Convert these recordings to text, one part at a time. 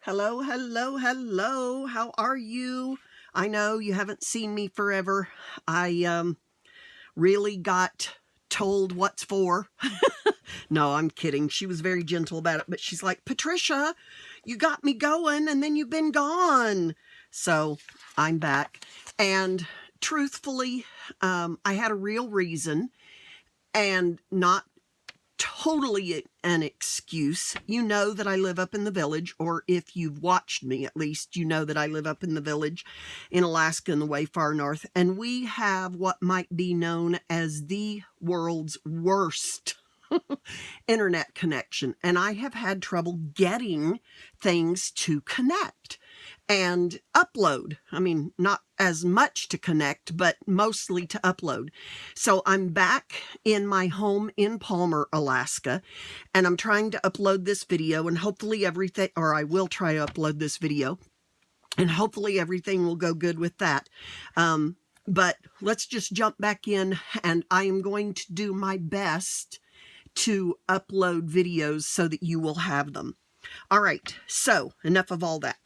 Hello, hello, hello. How are you? I know you haven't seen me forever. I really got told what's for. No, I'm kidding. She was very gentle about it, but she's like, Patricia, you got me going and then you've been gone. So I'm back. And truthfully, I had a real reason and not totally an excuse. You know that I live up in the village, or if you've watched me at least, you know that I live up in the village in Alaska in the way far north, and we have what might be known as the world's worst internet connection, and I have had trouble getting things to connect and upload. I mean, not as much to connect, but mostly to upload. So I'm back in my home in Palmer, Alaska, and I'm trying to upload this video, and hopefully everything, or I will try to upload this video, and hopefully everything will go good with that. But let's just jump back in, and I am going to do my best to upload videos so that you will have them. All right, so enough of all that.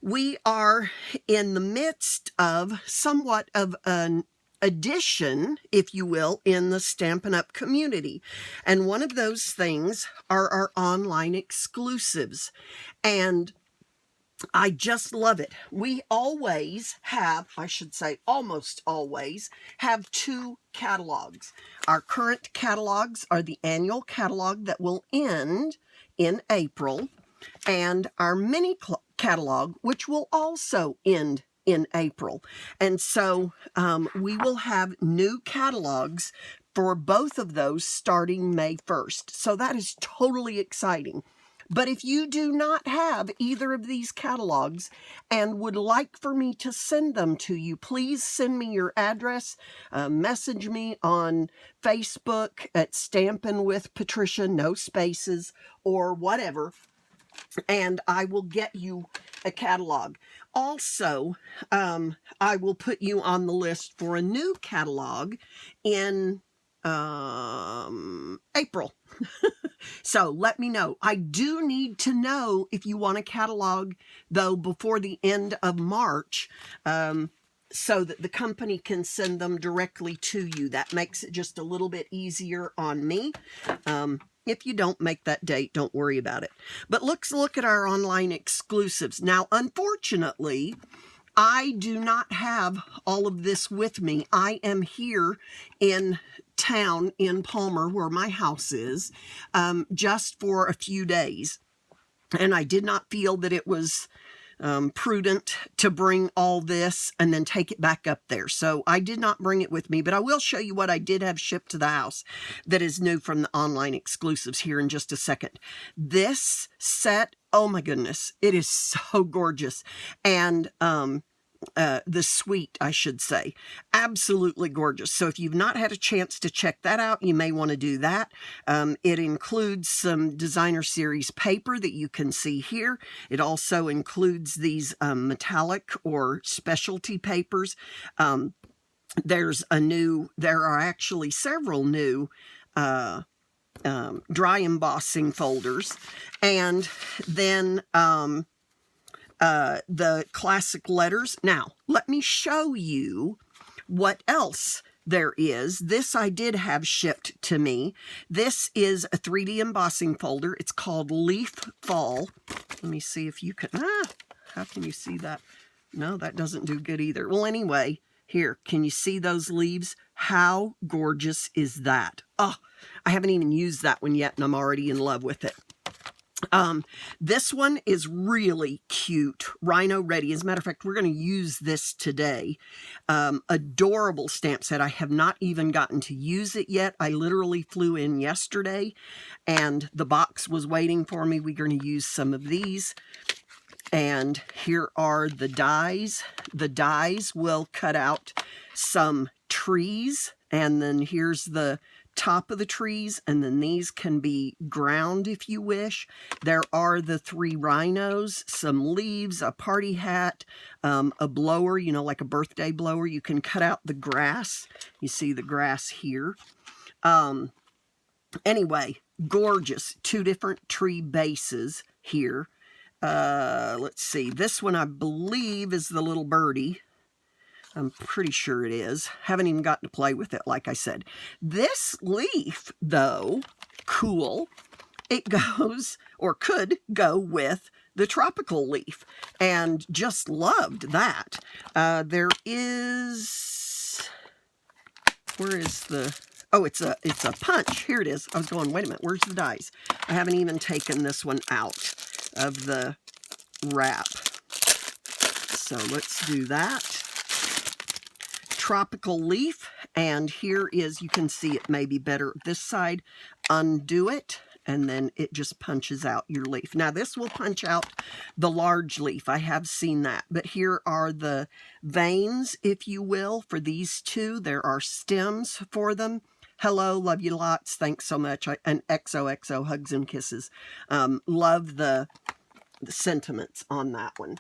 We are in the midst of somewhat of an addition, if you will, in the Stampin' Up! Community. And one of those things are our online exclusives. And I just love it. We always have, I should say almost always, have two catalogs. Our current catalogs are the annual catalog that will end in April, and our mini catalog, which will also end in April. And so we will have new catalogs for both of those starting May 1st. So that is totally exciting. But if you do not have either of these catalogs and would like for me to send them to you, please send me your address, message me on Facebook at Stampin' with Patricia, no spaces, or whatever, and I will get you a catalog. Also, I will put you on the list for a new catalog in April. So let me know. I do need to know if you want a catalog, though, before the end of March, so that the company can send them directly to you. That makes it just a little bit easier on me. If you don't make that date, don't worry about it. But let's look at our online exclusives. Now, unfortunately, I do not have all of this with me. I am here in town in Palmer, where my house is, just for a few days. And I did not feel that it was prudent to bring all this and then take it back up there. So I did not bring it with me, but I will show you what I did have shipped to the house that is new from the online exclusives here in just a second. This set, oh my goodness, it is so gorgeous. And the suite, I should say, absolutely gorgeous. So if you've not had a chance to check that out, you may want to do that. It includes some designer series paper that you can see here. It also includes these metallic or specialty papers. There are actually several new dry embossing folders, and then the classic letters. Now, let me show you what else there is. This I did have shipped to me. This is a 3D embossing folder. It's called Leaf Fall. Let me see if you can, how can you see that? No, that doesn't do good either. Well, anyway, here, can you see those leaves? How gorgeous is that? Oh, I haven't even used that one yet, and I'm already in love with it. This one is really cute, Rhino Ready. As a matter of fact, we're going to use this today. Adorable stamp set. I have not even gotten to use it yet. I literally flew in yesterday and the box was waiting for me. We're going to use some of these. And here are the dies. The dies will cut out some trees, and then here's the top of the trees, and then these can be ground if you wish. There are the 3 rhinos, some leaves, a party hat, a blower, you know, like a birthday blower. You can cut out the grass. You see the grass here. Anyway, gorgeous. 2 different tree bases here. let's see, this one I believe is the little birdie. I'm pretty sure it is. Haven't even gotten to play with it, like I said. This leaf, though, cool. It goes, or could go with the tropical leaf, and just loved that. There is, where is the, oh, it's a punch. Here it is. I was going, wait a minute, where's the dies? I haven't even taken this one out of the wrap. So let's do that. Tropical leaf, and here is, you can see it maybe better this side. Undo it, and then it just punches out your leaf. Now this will punch out the large leaf. I have seen that, but here are the veins, if you will, for these two. There are stems for them. Hello, love you lots. Thanks so much. And XOXO, hugs and kisses. Love the sentiments on that one.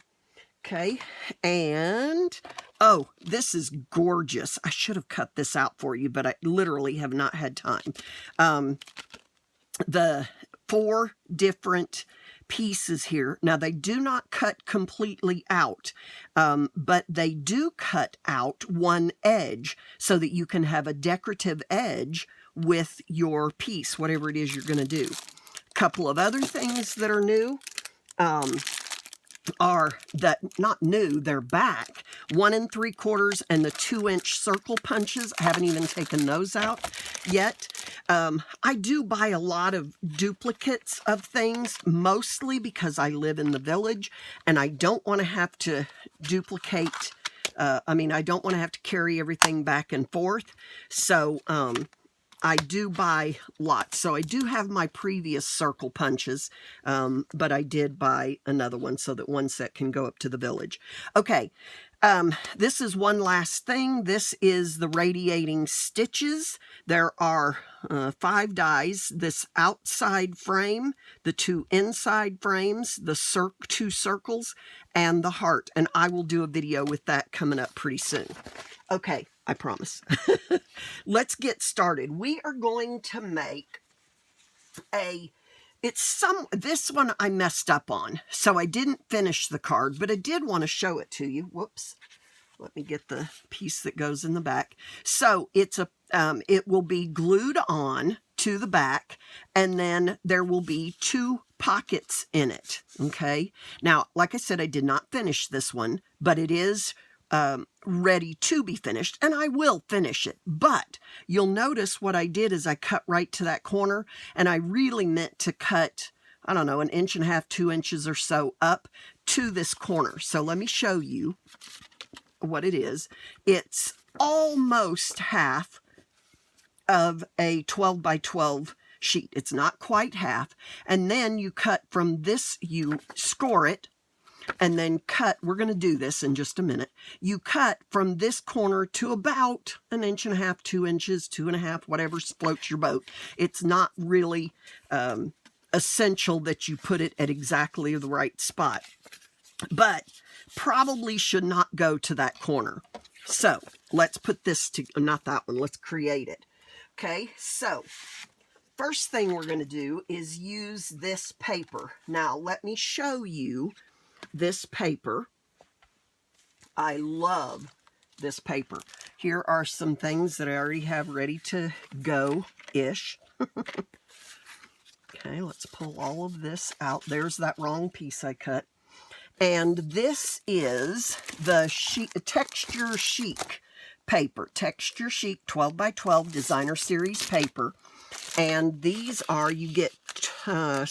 Okay, and oh, this is gorgeous. I should have cut this out for you, but I literally have not had time. The 4 different pieces here. Now, they do not cut completely out, but they do cut out one edge so that you can have a decorative edge with your piece, whatever it is you're going to do. A couple of other things that are new. Are that not new, they're back. 1 3/4 and the 2-inch circle punches. I haven't even taken those out yet. I do buy a lot of duplicates of things, mostly because I live in the village and I don't want to have to duplicate. I don't want to have to carry everything back and forth. So, I do buy lots. So I do have my previous circle punches, but I did buy another one so that one set can go up to the village. Okay, this is one last thing. This is the radiating stitches. There are 5 dies. This outside frame, the 2 inside frames, the 2 circles, and the heart. And I will do a video with that coming up pretty soon. Okay, I promise. Let's get started. We are going to make this one I messed up on, so I didn't finish the card, but I did want to show it to you. Whoops. Let me get the piece that goes in the back. So it's it will be glued on to the back, and then there will be 2 pockets in it. Okay. Now, like I said, I did not finish this one, but it is ready to be finished, and I will finish it. But you'll notice what I did is I cut right to that corner, and I really meant to cut, I don't know, 1.5 inches, 2 inches or so up to this corner. So let me show you what it is. It's almost half of a 12 by 12 sheet. It's not quite half. And then you cut from this, you score it, and then cut, we're going to do this in just a minute. You cut from this corner to about 1.5 inches, 2 inches, 2.5, whatever floats your boat. It's not really essential that you put it at exactly the right spot, but probably should not go to that corner. So let's put this to, not that one, let's create it. Okay, so first thing we're going to do is use this paper. Now let me show you this paper. I love this paper. Here are some things that I already have ready to go-ish. Okay, let's pull all of this out. There's that wrong piece I cut. And this is the Texture Chic paper. Texture Chic 12 by 12 designer series paper. And these are, you get 2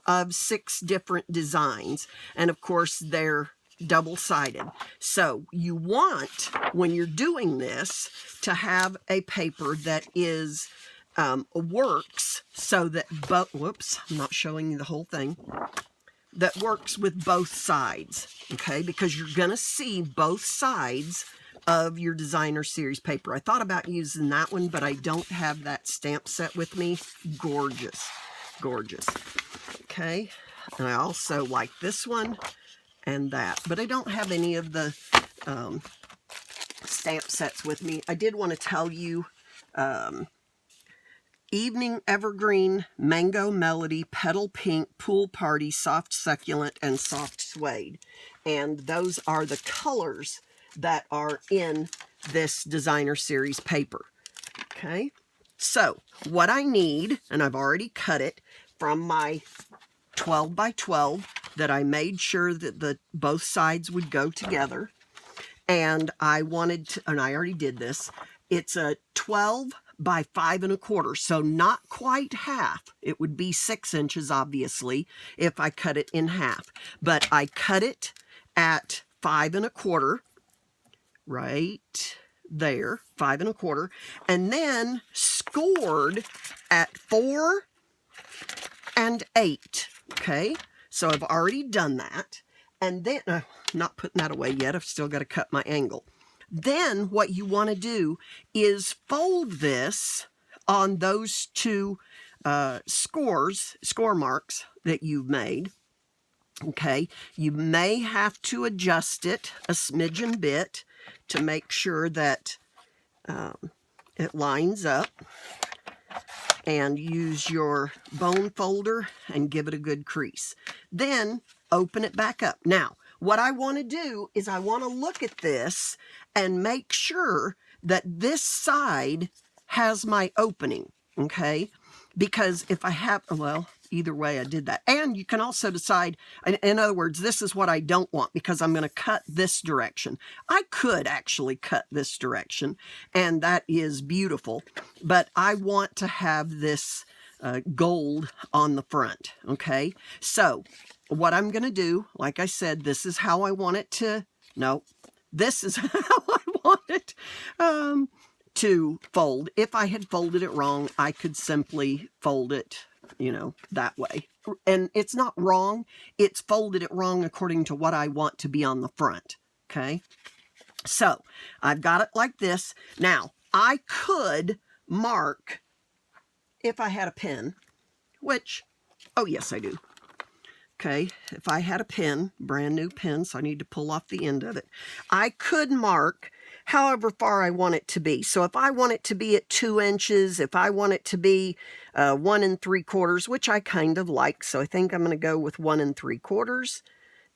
of 6 different designs, and of course they're double-sided. So you want, when you're doing this, to have a paper that is works so that whoops, I'm not showing you the whole thing, that works with both sides. Okay, because you're gonna see both sides of your designer series paper. I thought about using that one, but I don't have that stamp set with me. Gorgeous, gorgeous. Okay, and I also like this one and that, but I don't have any of the stamp sets with me. I did want to tell you, Evening Evergreen, Mango Melody, Petal Pink, Pool Party, Soft Succulent, and Soft Suede. And those are the colors that are in this designer series paper. Okay, so what I need, and I've already cut it from my 12 by 12 that I made sure that both sides would go together. And I wanted to, and I already did this, it's a 12 by 5 1/4, so not quite half. It would be 6 inches, obviously, if I cut it in half. But I cut it at 5 1/4, right there, 5 1/4, and then scored at 4 and 8. Okay, so I've already done that. And then, not putting that away yet, I've still got to cut my angle. Then what you want to do is fold this on those two score marks that you've made. Okay, you may have to adjust it a smidgen bit to make sure that it lines up, and use your bone folder and give it a good crease. Then open it back up. Now, what I want to do is I want to look at this and make sure that this side has my opening, okay? Because if I have, well, either way I did that. And you can also decide, in other words, this is what I don't want because I'm going to cut this direction. I could actually cut this direction, and that is beautiful, but I want to have this gold on the front, okay? So what I'm going to do, like I said, this is how I want it to, no, this is how I want it to fold. If I had folded it wrong, I could simply fold it, you know, that way. And it's not wrong. It's folded it wrong according to what I want to be on the front. Okay. So I've got it like this. Now I could mark if I had a pen, which, oh yes, I do. Okay. If I had a pen, brand new pen, so I need to pull off the end of it. I could mark however far I want it to be. So if I want it to be at 2 inches, if I want it to be 1 3/4, which I kind of like, so I think I'm going to go with 1 3/4.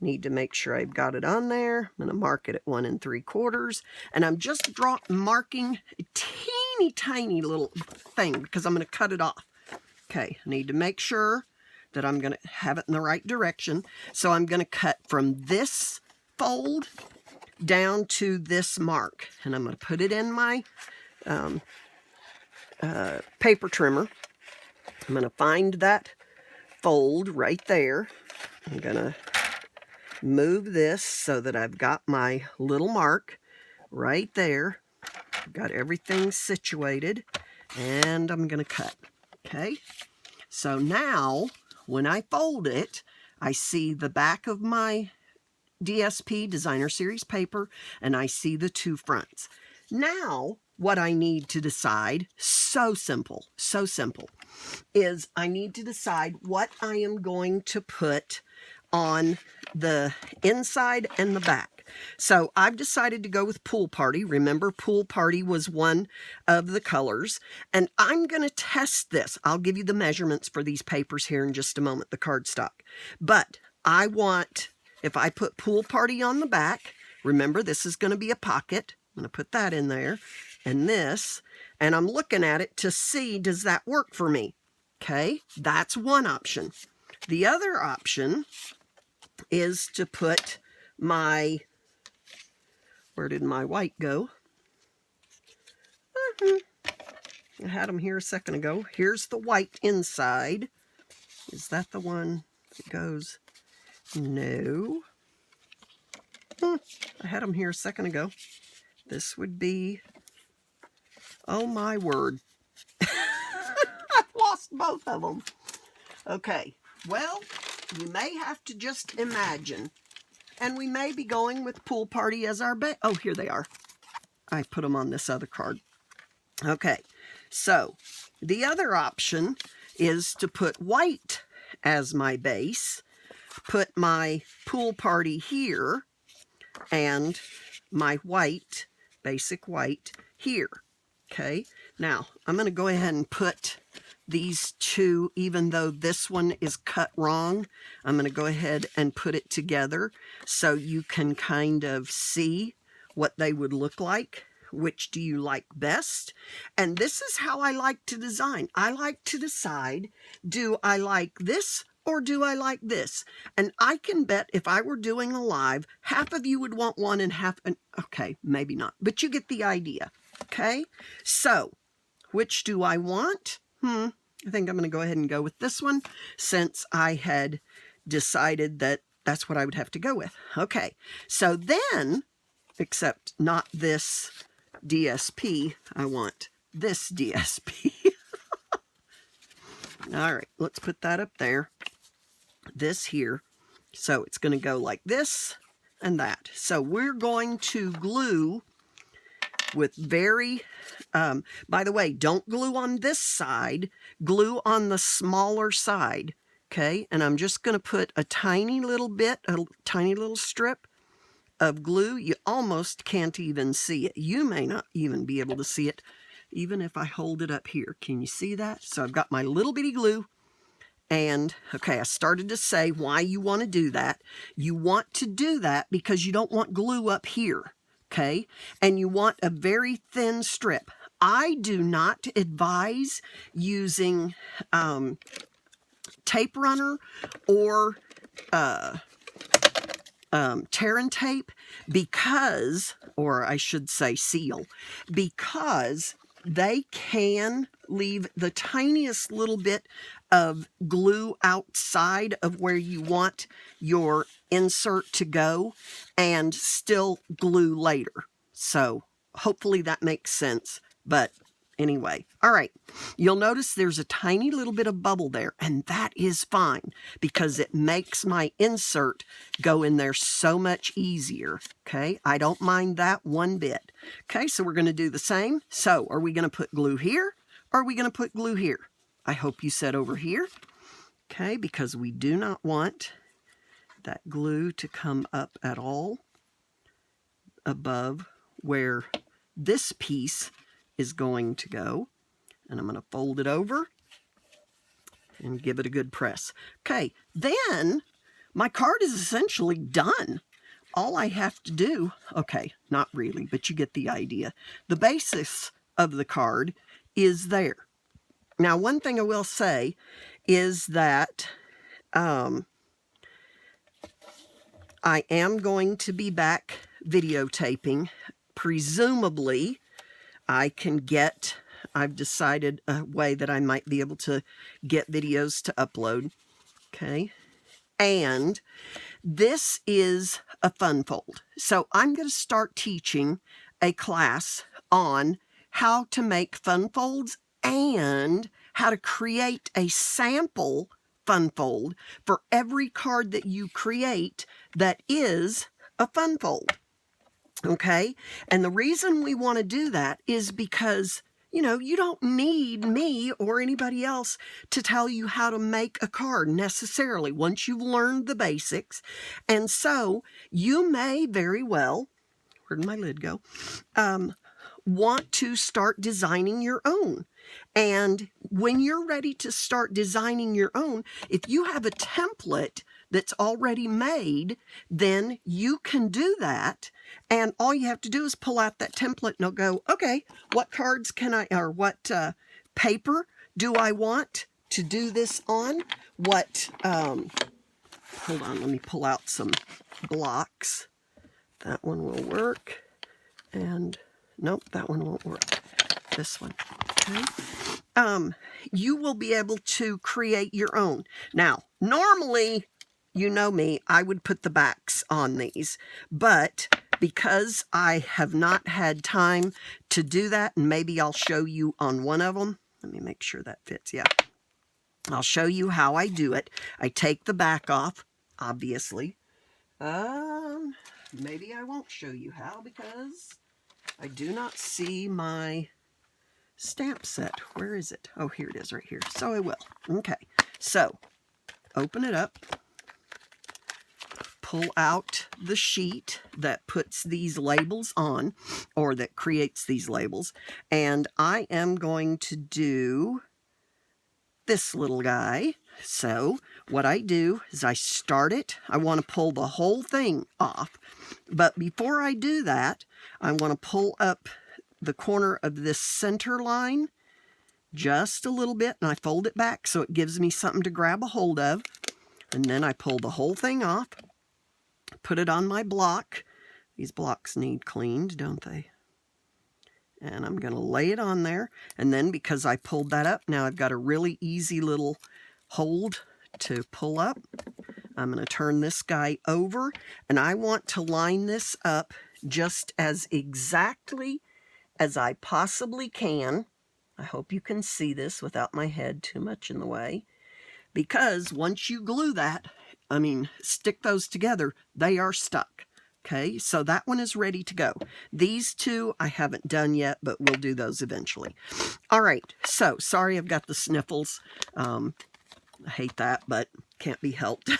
Need to make sure I've got it on there. I'm going to mark it at 1 3/4, and I'm just marking a teeny tiny little thing because I'm going to cut it off. Okay, I need to make sure that I'm going to have it in the right direction. So I'm going to cut from this fold down to this mark, and I'm going to put it in my paper trimmer. I'm going to find that fold right there. I'm going to move this so that I've got my little mark right there. I've got everything situated, and I'm going to cut. Okay, so now when I fold it, I see the back of my DSP, Designer Series paper, and I see the two fronts. Now, what I need to decide, so simple, is I need to decide what I am going to put on the inside and the back. So I've decided to go with Pool Party. Remember, Pool Party was one of the colors, and I'm going to test this. I'll give you the measurements for these papers here in just a moment, the cardstock. But I want, if I put Pool Party on the back, remember this is going to be a pocket. I'm going to put that in there, and this, and I'm looking at it to see, does that work for me? Okay, that's one option. The other option is to put my, where did my white go? I had them here a second ago. Here's the white inside. Is that the one that goes? No. I had them here a second ago. This would be, oh my word. I've lost both of them. Okay, well, you may have to just imagine. And we may be going with Pool Party as our base. Oh, here they are. I put them on this other card. Okay, so the other option is to put white as my base, put my Pool Party here, and my white, basic white, here. Okay, now I'm going to go ahead and put these two, even though this one is cut wrong, I'm going to go ahead and put it together so you can kind of see what they would look like. Which do you like best? And this is how I like to design. I like to decide, do I like this or do I like this? And I can bet if I were doing a live, half of you would want one and half, okay, maybe not, but you get the idea, okay? So, which do I want? I think I'm going to go ahead and go with this one since I had decided that that's what I would have to go with. Okay, so then, except not this DSP, I want this DSP. All right, let's put that up there. This here. So it's going to go like this and that. So we're going to glue with very, by the way, don't glue on this side, glue on the smaller side, okay? And I'm just going to put a tiny little bit, a tiny little strip of glue. You almost can't even see it. You may not even be able to see it, even if I hold it up here. Can you see that? So I've got my little bitty glue. And, okay, I started to say why you want to do that. You want to do that because you don't want glue up here, okay? And you want a very thin strip. I do not advise using tape runner or tear and tape because, or I should say seal, because they can leave the tiniest little bit of glue outside of where you want your insert to go and still glue later. So hopefully that makes sense. But anyway, all right, you'll notice there's a tiny little bit of bubble there, and that is fine because it makes my insert go in there so much easier, okay? I don't mind that one bit. Okay, so we're going to do the same. So are we going to put glue here or are we going to put glue here? I hope you said over here, okay, because we do not want that glue to come up at all above where this piece is going to go. And I'm going to fold it over and give it a good press. Okay, then my card is essentially done. All I have to do, okay, not really, but you get the idea. The basis of the card is there. Now, one thing I will say is that I am going to be back videotaping. Presumably, I've decided a way that I might be able to get videos to upload. Okay. And this is a fun fold. So I'm going to start teaching a class on how to make fun folds and how to create a sample fun fold for every card that you create that is a fun fold. Okay? And the reason we want to do that is because, you know, you don't need me or anybody else to tell you how to make a card necessarily once you've learned the basics. And so you may very well, where did my lid go? Want to start designing your own. And when you're ready to start designing your own, if you have a template that's already made, then you can do that. And all you have to do is pull out that template and it'll go, okay, what cards can I, or what paper do I want to do this on? What, hold on, let me pull out some blocks. That one will work. And nope, that one won't work. This one, okay? You will be able to create your own. Now, normally, you know me, I would put the backs on these, but because I have not had time to do that, and maybe I'll show you on one of them. Let me make sure that fits, yeah. I'll show you how I do it. I take the back off, obviously. Maybe I won't show you how because I do not see my stamp set. Where is it? Oh, here it is right here. So I will. Okay. So open it up. Pull out the sheet that puts these labels on, or that creates these labels. And I am going to do this little guy. So what I do is I start it. I want to pull the whole thing off. But before I do that, I want to pull up the corner of this center line just a little bit, and I fold it back so it gives me something to grab a hold of. And then I pull the whole thing off, put it on my block. These blocks need cleaned, don't they? And I'm going to lay it on there. And then because I pulled that up, now I've got a really easy little hold to pull up. I'm going to turn this guy over, and I want to line this up just as exactly as I possibly can. I hope you can see this without my head too much in the way. Because once you glue that, stick those together, they are stuck. Okay, so that one is ready to go. These two I haven't done yet, but we'll do those eventually. All right, so sorry I've got the sniffles. I hate that, but can't be helped.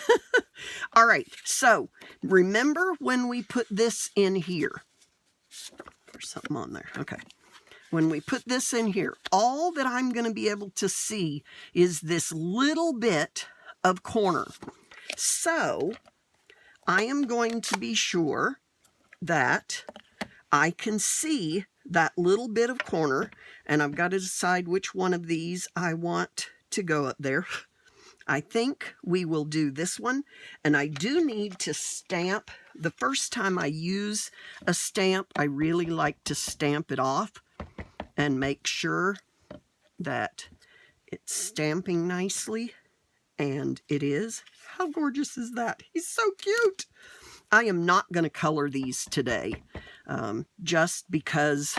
All right, so remember when we put this in here? There's something on there. Okay. When we put this in here, all that I'm going to be able to see is this little bit of corner. So I am going to be sure that I can see that little bit of corner, and I've got to decide which one of these I want to go up there. I think we will do this one, and I do need to stamp. The first time I use a stamp, I really like to stamp it off and make sure that it's stamping nicely, and it is. How gorgeous is that? He's so cute. I am not going to color these today, just because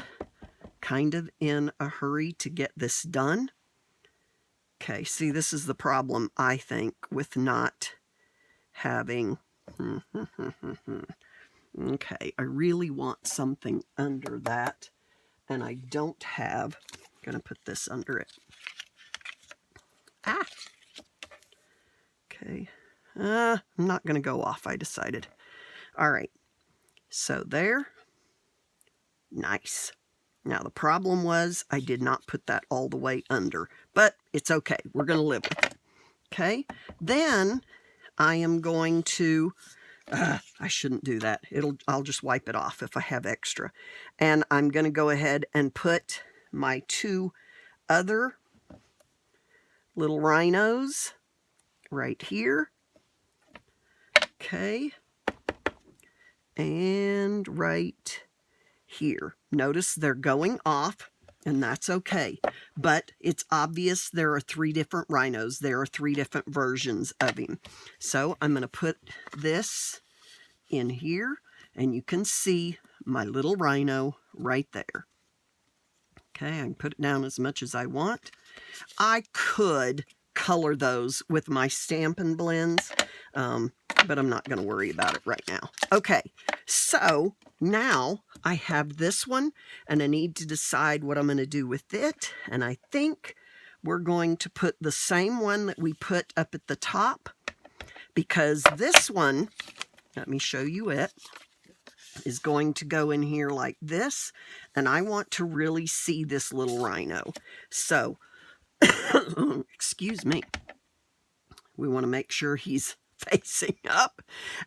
kind of in a hurry to get this done. Okay, see, this is the problem, I think, with not having... Okay, I really want something under that, and I don't have... I'm going to put this under it. Ah! Okay. I'm not going to go off, I decided. All right. So there. Nice. Now, the problem was I did not put that all the way under, but it's okay. We're going to live with it. Okay. Then I am going to, I shouldn't do that. I'll just wipe it off if I have extra. And I'm going to go ahead and put my two other little rhinos right here. Okay. And right here. Notice they're going off, and that's okay. But it's obvious there are three different rhinos. There are three different versions of him. So I'm going to put this in here, and you can see my little rhino right there. Okay, I can put it down as much as I want. I could color those with my Stampin' Blends, but I'm not going to worry about it right now. Okay, so now I have this one, and I need to decide what I'm going to do with it, and I think we're going to put the same one that we put up at the top, because this one, let me show you it, is going to go in here like this, and I want to really see this little rhino. So, excuse me, we want to make sure he's facing up,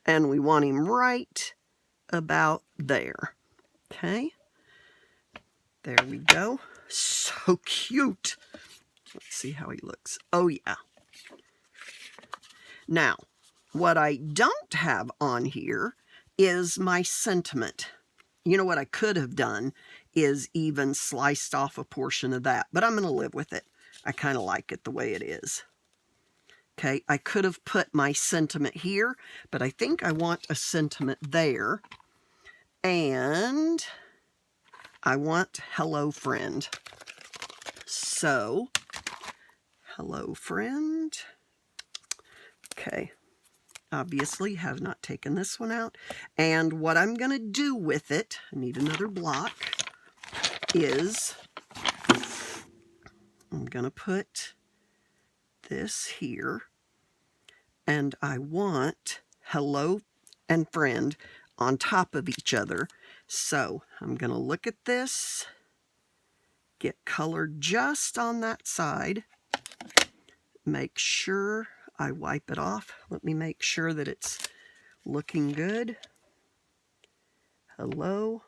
and we want him right about there. Okay, there we go. So cute. Let's see how he looks. Oh yeah. Now, what I don't have on here is my sentiment. You know what I could have done is even sliced off a portion of that, but I'm going to live with it. I kind of like it the way it is. Okay, I could have put my sentiment here, but I think I want a sentiment there. And I want hello friend. So, hello friend. Okay. Obviously have not taken this one out. And what I'm going to do with it, I need another block, is I'm going to put this here. And I want hello and friend on top of each other. So I'm going to look at this, get color just on that side, make sure I wipe it off. Let me make sure that it's looking good. Hello.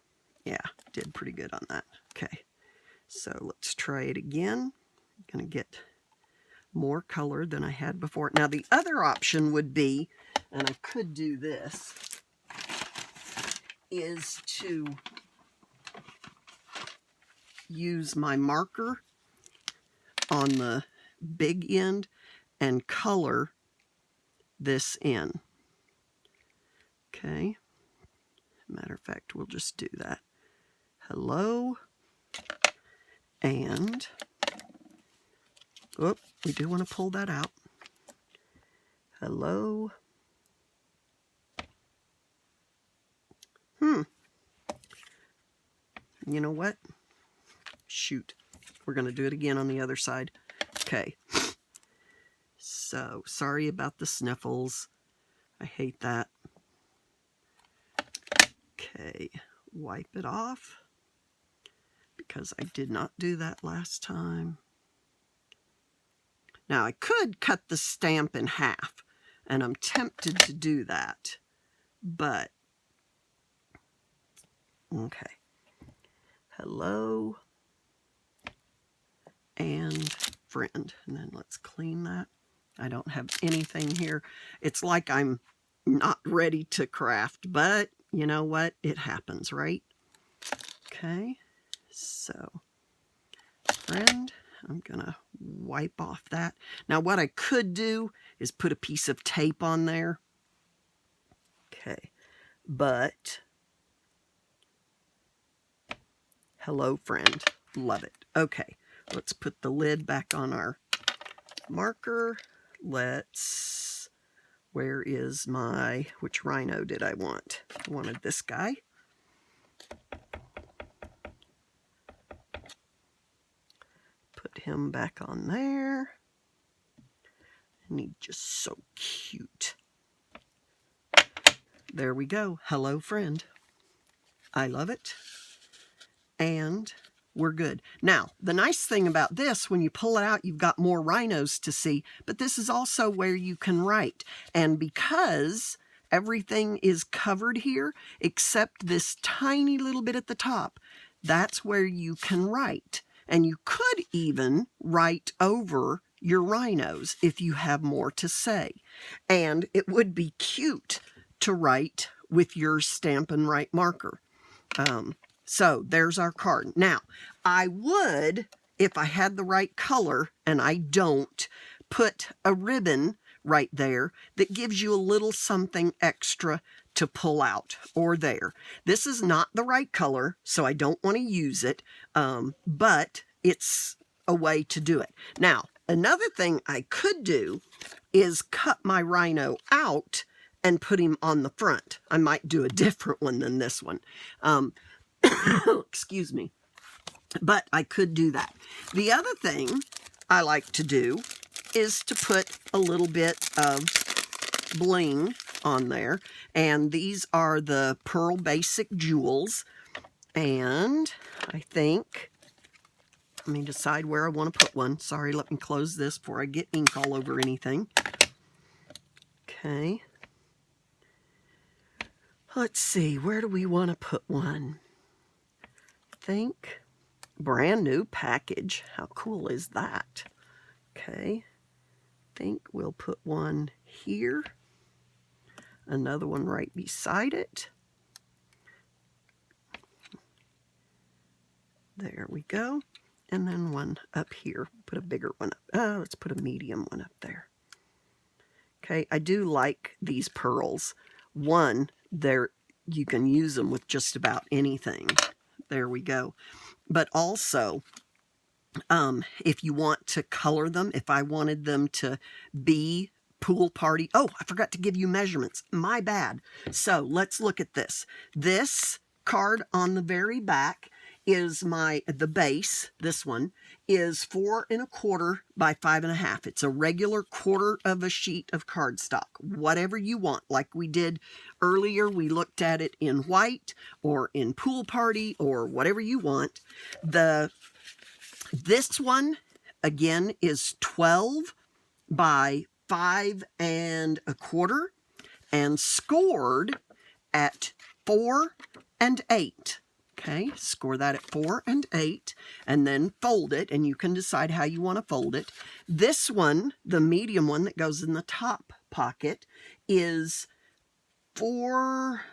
Yeah, did pretty good on that. Okay, so let's try it again. I'm going to get more color than I had before. Now the other option would be, and I could do this, is to use my marker on the big end and color this in. Okay. Matter of fact, we'll just do that. Hello. And, oh, we do want to pull that out. Hello. You know what? Shoot. We're going to do it again on the other side. Okay. So, sorry about the sniffles. I hate that. Okay. Wipe it off, because I did not do that last time. Now, I could cut the stamp in half, and I'm tempted to do that, but, okay. Hello and friend. And then let's clean that. I don't have anything here. It's like I'm not ready to craft, but you know what? It happens, right? Okay, so friend, I'm gonna wipe off that. Now what I could do is put a piece of tape on there. Okay, but hello friend, love it. Okay, let's put the lid back on our marker. Let's, where is my, which rhino did I want? I wanted this guy. Put him back on there. And he's just so cute. There we go. Hello, friend. I love it. And we're good. Now, the nice thing about this, when you pull it out, you've got more rhinos to see, but this is also where you can write. And because everything is covered here, except this tiny little bit at the top, that's where you can write. And you could even write over your rhinos if you have more to say. And it would be cute to write with your Stampin' Write marker. So there's our card. Now, I would, if I had the right color, and I don't, put a ribbon right there that gives you a little something extra to pull out, or there. This is not the right color, so I don't want to use it, but it's a way to do it. Now, another thing I could do is cut my rhino out and put him on the front. I might do a different one than this one. Excuse me. But I could do that. The other thing I like to do is to put a little bit of bling on there. And these are the Pearl Basic Jewels. And I think, let me decide where I want to put one. Sorry, let me close this before I get ink all over anything. Okay. Let's see, where do we want to put one? I think brand new package. How cool is that? Okay. I think we'll put one here. Another one right beside it. There we go. And then one up here. Put a bigger one up. Let's put a medium one up there. Okay, I do like these pearls. One, you can use them with just about anything. There we go. But also, if you want to color them, if I wanted them to be pool party. Oh, I forgot to give you measurements. My bad. So let's look at this. This card on the very back is the base. This one is 4 1/4 by 5 1/2. It's a regular quarter of a sheet of cardstock. Whatever you want, like we did earlier. We looked at it in white or in pool party or whatever you want. This one again is 12 by 5 1/4 and scored at 4 and 8. Okay, score that at 4 and 8, and then fold it, and you can decide how you want to fold it. This one, the medium one that goes in the top pocket, is 4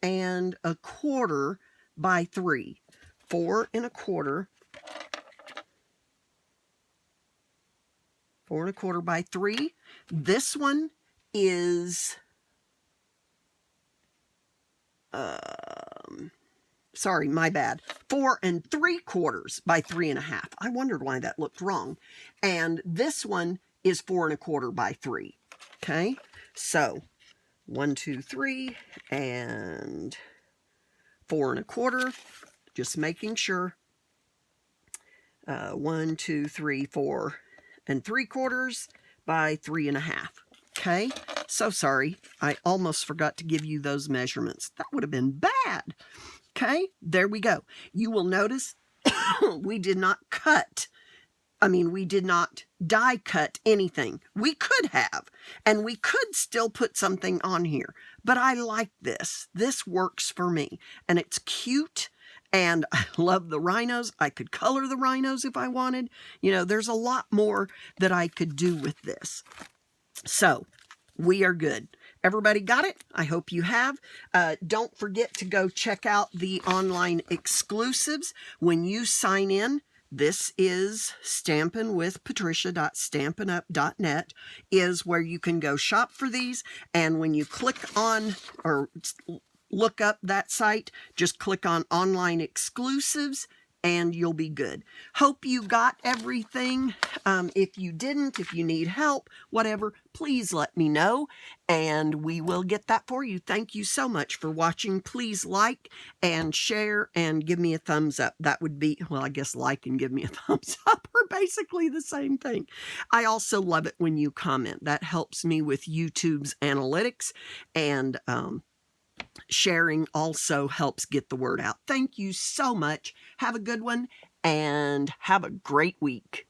1/4 by 3. 4 1/4. 4 1/4 by 3. This one is sorry, my bad. 4 3/4 by 3 1/2. I wondered why that looked wrong. And this one is 4 1/4 by 3. Okay, so 1, 2, 3, and 4 1/4. Just making sure. 1, 2, 3, 4 3/4 by 3 1/2. Okay, so sorry, I almost forgot to give you those measurements. That would have been bad. Okay, there we go. You will notice we did not we did not die cut anything. We could have, and we could still put something on here, but I like this. This works for me, and it's cute, and I love the rhinos. I could color the rhinos if I wanted. You know, there's a lot more that I could do with this. So, we are good. Everybody got it? I hope you have. Don't forget to go check out the online exclusives when you sign in. This is stampinwithpatricia.stampinup.net is where you can go shop for these. And when you click on or look up that site, just click on online exclusives and you'll be good. Hope you got everything. If you didn't, if you need help, whatever, please let me know and we will get that for you. Thank you so much for watching. Please like and share and give me a thumbs up. That would be, well, I guess like and give me a thumbs up are basically the same thing. I also love it when you comment. That helps me with YouTube's analytics, and sharing also helps get the word out. Thank you so much. Have a good one and have a great week.